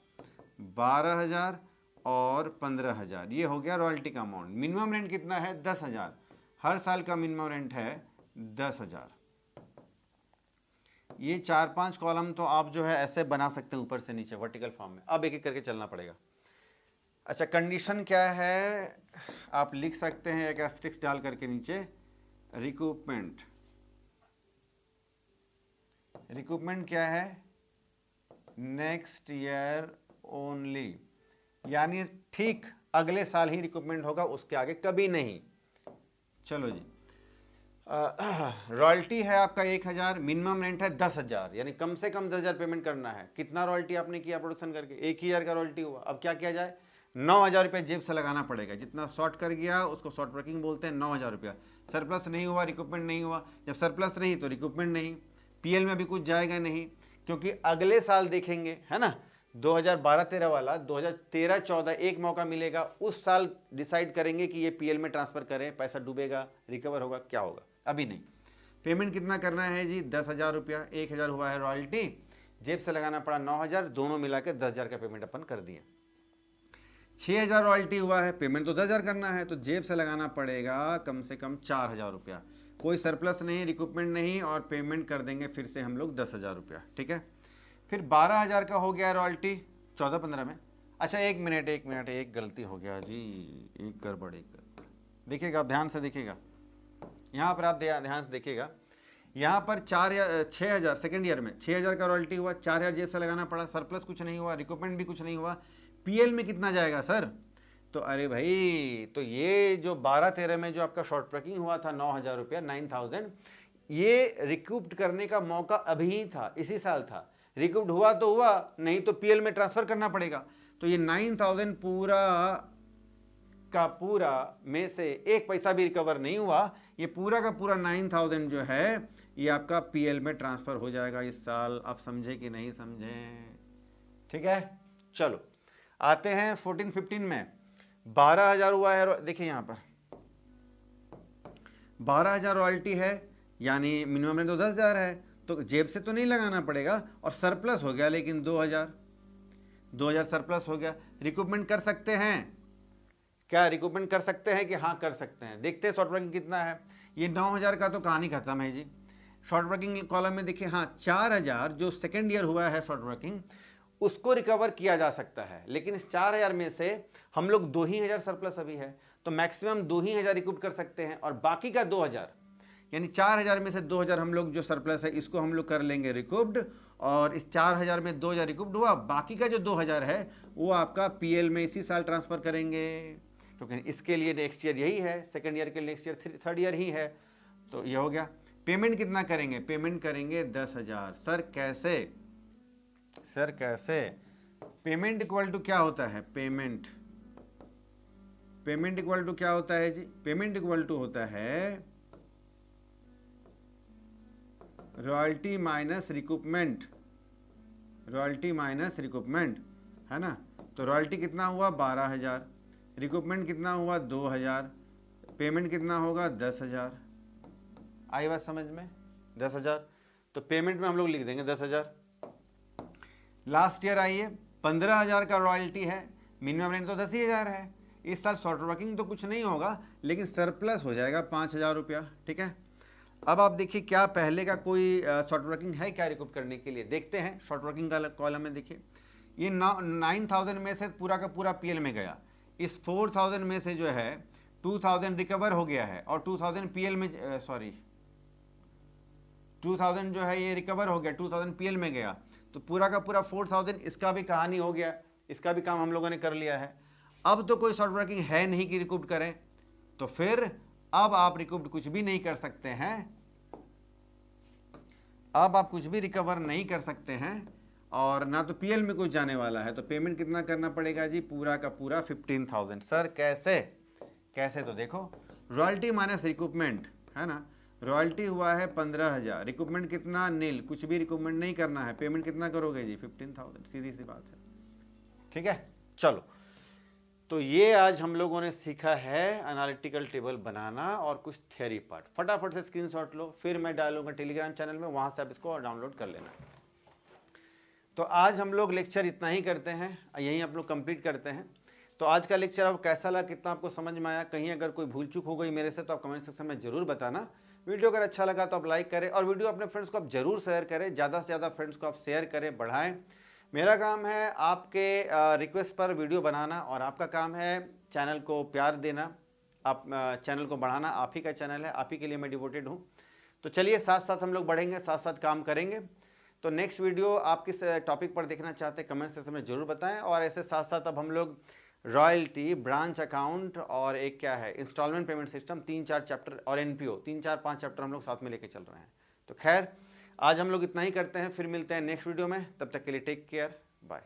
12,000 और 15,000। ये हो गया रॉयल्टी का अमाउंट। मिनिमम रेंट कितना है 10,000, हर साल का मिनिमम रेंट है 10,000। ये 4-5 कॉलम तो आप जो है ऐसे बना सकते हैं ऊपर से नीचे वर्टिकल फॉर्म में। अब एक एक करके चलना पड़ेगा। अच्छा, कंडीशन क्या है आप लिख सकते हैं एक एस्टेरिस्क डाल करके नीचे, रिकूपमेंट। रिकूपमेंट क्या है, नेक्स्ट ईयर ओनली, यानी ठीक अगले साल ही रिकूपमेंट होगा, उसके आगे कभी नहीं। चलो जी, रॉयल्टी है आपका 1,000, मिनिमम रेंट है 10,000, यानी कम से कम 10,000 पेमेंट करना है। कितना रॉयल्टी आपने किया प्रोडक्शन करके, 1,000 का रॉयल्टी हुआ। अब क्या किया जाए, 9,000 रुपये जेब से लगाना पड़ेगा। जितना शॉर्ट कर गया उसको शॉर्ट ब्रेकिंग बोलते हैं, 9,000 रुपया। सरप्लस नहीं हुआ, रिकूपमेंट नहीं हुआ। जब सरप्लस नहीं तो रिकूपमेंट नहीं, PL में भी कुछ जाएगा नहीं, क्योंकि अगले साल देखेंगे, है ना। 2012-13 वाला 2013-14 एक मौका मिलेगा, उस साल डिसाइड करेंगे कि ये PL में ट्रांसफर करें, पैसा डूबेगा, रिकवर होगा, क्या होगा, अभी नहीं। पेमेंट कितना करना है जी, 10,000 रुपया। 1,000 हुआ है रॉयल्टी, जेब से लगाना पड़ा 9,000, दोनों मिला के 10,000 का पेमेंट अपन कर दिए। 6,000 रॉयल्टी हुआ है, पेमेंट तो 10,000 करना है, तो जेब से लगाना पड़ेगा कम से कम 4,000 रुपया। कोई सरप्लस नहीं, रिकूपमेंट नहीं, और पेमेंट कर देंगे फिर से हम लोग 10,000 रुपया। ठीक है, फिर 12,000 का हो गया रॉयल्टी 14-15 में। अच्छा एक मिनट, एक गलती हो गया जी, एक गड़बड़। देखिएगा, ध्यान से देखिएगा, यहाँ पर आप ध्यान से देखिएगा, यहाँ पर 6,000 सेकेंड ईयर में 6,000 का रॉयल्टी हुआ, 4,000 जेब से लगाना पड़ा, सरप्लस कुछ नहीं हुआ, रिकूपमेंट भी कुछ नहीं हुआ। PL में कितना जाएगा सर, तो अरे भाई, तो ये जो 12-13 में जो आपका शॉर्ट ब्रेकिंग हुआ था 9,000 रुपया, 9,000, ये रिकूप्ड करने का मौका अभी ही था, इसी साल था। रिकूप्ड हुआ तो हुआ, नहीं तो PL में ट्रांसफर करना पड़ेगा। तो ये 9,000 पूरा का पूरा में से एक पैसा भी रिकवर नहीं हुआ। ये पूरा का पूरा 9,000 जो है ये आपका पीएल में ट्रांसफ़र हो जाएगा इस साल। आप समझे कि नहीं समझे? ठीक है, चलो आते हैं 14-15 में। 12,000 हुआ है, देखिए यहाँ पर 12,000 रॉयल्टी है, यानी मिनिमम में तो 10,000 है, तो जेब से तो नहीं लगाना पड़ेगा, और सरप्लस हो गया लेकिन 2,000 सरप्लस हो गया। रिकूपमेंट कर सकते हैं क्या? रिकूपमेंट कर सकते हैं कि हाँ कर सकते हैं। देखते हैं शॉर्ट वर्किंग कितना है। ये 9,000 का तो कहानी खत्म है जी। शॉर्ट वर्किंग कॉलम में देखिए, हाँ 4,000 जो सेकेंड ईयर हुआ है शॉर्ट वर्किंग, उसको रिकवर किया जा सकता है, लेकिन इस 4,000 में से हम लोग 2,000 सरप्लस अभी है, तो मैक्सिमम 2,000 रिकूप कर सकते हैं, और बाकी का 2,000 यानी 4,000 में से 2,000 हम लोग जो सरप्लस है इसको हम लोग कर लेंगे रिकूप्ड, और इस 4,000 में 2,000 रिकूप्ड हुआ, बाकी का जो 2,000 है वो आपका पीएल में इसी साल ट्रांसफ़र करेंगे, क्योंकि इसके लिए नेक्स्ट ईयर यही है, सेकेंड ईयर के नेक्स्ट ईयर थर्ड ईयर ही है, तो ये हो गया। पेमेंट कितना करेंगे? पेमेंट करेंगे 10,000। सर कैसे? सर कैसे? पेमेंट इक्वल टू क्या होता है? पेमेंट इक्वल टू क्या होता है जी? पेमेंट इक्वल टू होता है रॉयल्टी माइनस रिकूपमेंट, है ना। तो रॉयल्टी कितना हुआ? 12,000, रिकूपमेंट कितना हुआ? 2,000, पेमेंट कितना होगा? 10,000। आई बात समझ में? 10,000, तो पेमेंट में हम लोग लिख देंगे 10,000। लास्ट ईयर आइए, 15,000 का रॉयल्टी है, मिनिमम रेंट तो 10,000 है। इस साल शॉर्ट वर्किंग तो कुछ नहीं होगा, लेकिन सरप्लस हो जाएगा 5,000 रुपया, ठीक है। अब आप देखिए क्या पहले का कोई शॉर्ट वर्किंग है क्या रिकूप करने के लिए? देखते हैं शॉर्ट वर्किंग का कॉलम में। देखिए ये 9,000 में से पूरा का पूरा पीएल में गया, इस 4,000 में से जो है 2,000 रिकवर हो गया है, और 2,000 पीएल में 2,000 जो है ये रिकवर हो गया, 2,000 पीएल में गया, तो पूरा का पूरा 4,000 इसका भी कहानी हो गया, इसका भी काम हम लोगों ने कर लिया है। अब तो कोई शॉर्ट वर्किंग है नहीं कि रिकूप करें, तो फिर अब आप रिकूप कुछ भी नहीं कर सकते हैं, अब आप कुछ भी रिकवर नहीं कर सकते हैं, और ना तो पीएल में कुछ जाने वाला है। तो पेमेंट कितना करना पड़ेगा जी? पूरा का पूरा 15,000। सर कैसे? कैसे? तो देखो रॉयल्टी माइनस रिकूपमेंट है ना, रॉयल्टी हुआ है 15,000, रिकूपमेंट कितना? नील, कुछ भी रिकूपमेंट नहीं करना है। पेमेंट कितना करोगे जी? 15,000, सीधी सी बात है, ठीक है। चलो, तो ये आज हम लोगों ने सीखा है एनालिटिकल टेबल बनाना और कुछ थियरी पार्ट। फटाफट से स्क्रीनशॉट लो, फिर मैं डालूंगा टेलीग्राम चैनल में, वहाँ से आप इसको डाउनलोड कर लेना। तो आज हम लोग लेक्चर इतना ही करते हैं, यहीं आप लोग कंप्लीट करते हैं। तो आज का लेक्चर आपको कैसा लगा, कितना आपको समझ में आया? कहीं अगर कोई भूल चूक हो गई मेरे से तो आप कमेंट सेक्शन में ज़रूर बताना। वीडियो अगर अच्छा लगा तो आप लाइक करें, और वीडियो अपने फ्रेंड्स को आप ज़रूर शेयर करें, ज़्यादा से ज़्यादा फ्रेंड्स को आप शेयर करें, बढ़ाएं। मेरा काम है आपके रिक्वेस्ट पर वीडियो बनाना, और आपका काम है चैनल को प्यार देना, आप चैनल को बढ़ाना। आप ही का चैनल है, आप ही के लिए मैं डिवोटेड हूँ। तो चलिए साथ साथ हम लोग बढ़ेंगे, साथ साथ काम करेंगे। तो नेक्स्ट वीडियो आप किस टॉपिक पर देखना चाहते हैं कमेंट सेक्शन में ज़रूर बताएं। और ऐसे साथ साथ अब हम लोग रॉयल्टी, ब्रांच अकाउंट, और एक क्या है इंस्टॉलमेंट पेमेंट सिस्टम, 3-4 चैप्टर, और एनपीओ 3-4-5 चैप्टर हम लोग साथ में लेके चल रहे हैं। तो खैर आज हम लोग इतना ही करते हैं, फिर मिलते हैं नेक्स्ट वीडियो में। तब तक के लिए टेक केयर, बाय।